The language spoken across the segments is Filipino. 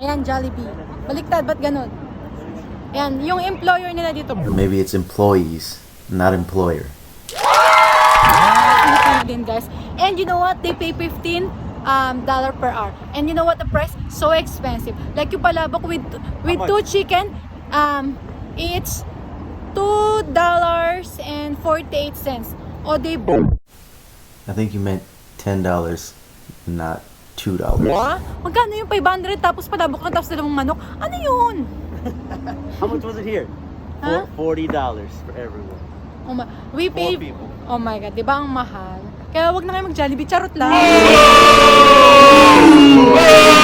Ayan, Jollibee. Baliktad, ba't ganun? Ayan, yung employer nila dito. Maybe it's employees, not employer. Din, guys. And you know what? They pay $15 per hour. And you know what? The price so expensive. Like yung palabok with 2 chicken, it's $2.48. O they I think you meant $10, not $2. Magkano yung 500 tapos palabok ka tapos dalawang manok? Ano yun? How much was it here? Huh? $40 for everyone. We pay. 4 people. Oh my God, di ba ang mahal? Kaya wag na kayo mag-Jollibee, charot lang.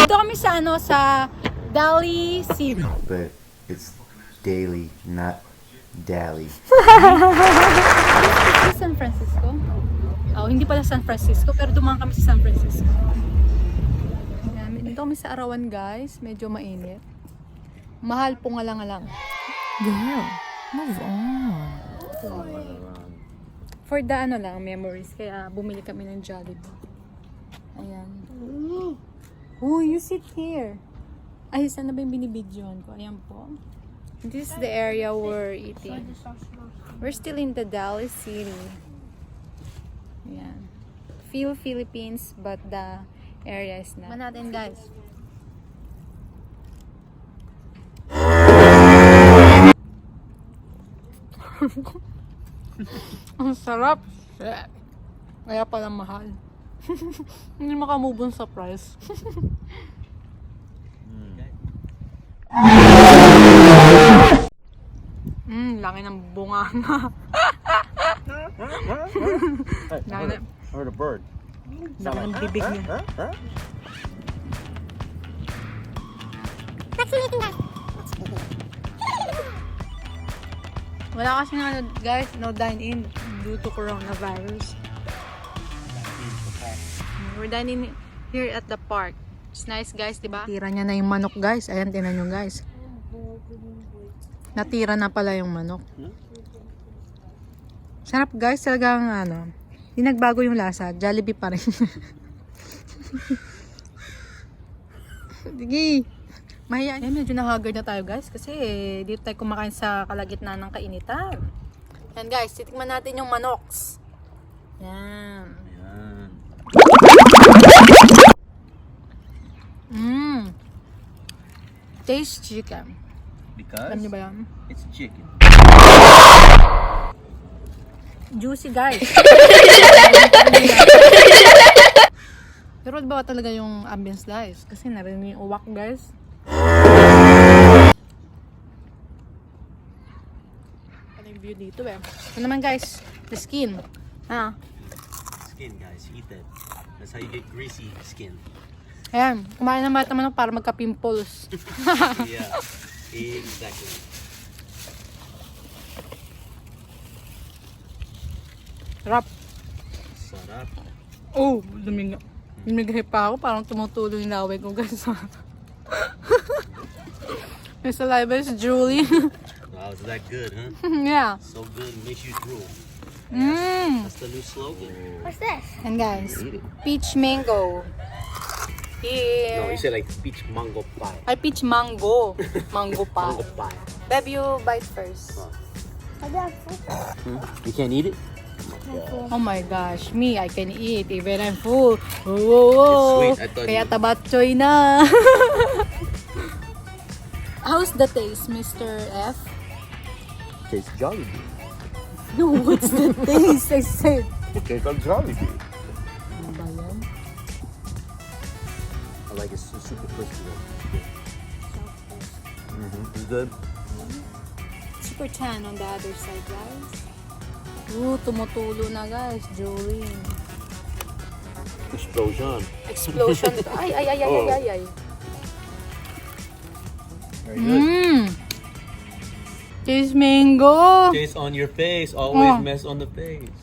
Dito kami sa DALY City. But it's daily, not dally. San Francisco? Oh, hindi pala San Francisco, pero dumaan kami sa San Francisco. Ayan, dito kami sa Arawan, guys. Medyo mainit. Mahal po nga lang. Girl, move on. For the memories. Kaya bumili kami ng Jollibee. Ayan. Oh, you sit here. Ay, saan na ba yung binibidyohan ko? Ayan po. This is the area we're eating. We're still in the DALY City. Ayan. Feel Philippines, but the area is not. Natin, guys. Ang sarap. Kaya pala mahal. Hindi makamove on sa price. Laki ng bunga na. I heard a bird. Laki ng bibig niya. Wala kasi guys, no dine-in due to coronavirus. We're dining here at the park. It's nice, guys, diba? Tira niya na yung manok, guys. Ayan, tinan nyo, guys. Natira na pala yung manok. Sarap, guys. Talagang, hindi nagbago yung lasa. Jollibee pa rin. Sige. Mahiya. Medyo na-haggard na tayo, guys. Kasi dito tayo kumakain sa kalagitnaan ng kainitan. Yan, guys. Titikman natin yung manoks. Yan. Taste chicken. Because Alam niyo ba yan? it's chicken. Juicy, guys. Pero ba talaga yung ambience, guys? Kasi narinig yung uwak, guys. Ano yung view dito, eh? Ito naman, guys. The skin. Skin, guys. Eat that. That's how you get greasy skin. Ayan. Kumain na mga naman para magka-pimples. Yeah. Exactly. Sarap. Sarap. Oh, lumigay pa ako. Parang tumutulo yung laway ko, guys. May saliva is drooling. Wow, is that good, huh? Yeah. So good, it makes you drool. Mmm. That's the new slogan. What's this? And guys, Eat it. peach mango. Here. No, you said like peach mango pie. Ay, peach mango. Mango pa. Mango pie. Babe, you bite first. I got food. You can't eat it? Oh my gosh, me, I can eat even I'm full. Whoa. It's sweet. I thought Kaya you- tabatchoy na. How's the taste, Mr. F? Tastes Jollibee. No, what's the taste? I said. It tastes like Jollibee. Ano ba yan? I like it super crispy though. It's good. Super tan on the other side, guys. Ooh, tumutulo na, guys. Drooling. Explosion. Explosion. Ay. Very good. Taste mango. Taste on your face. Always Oh. mess on the face.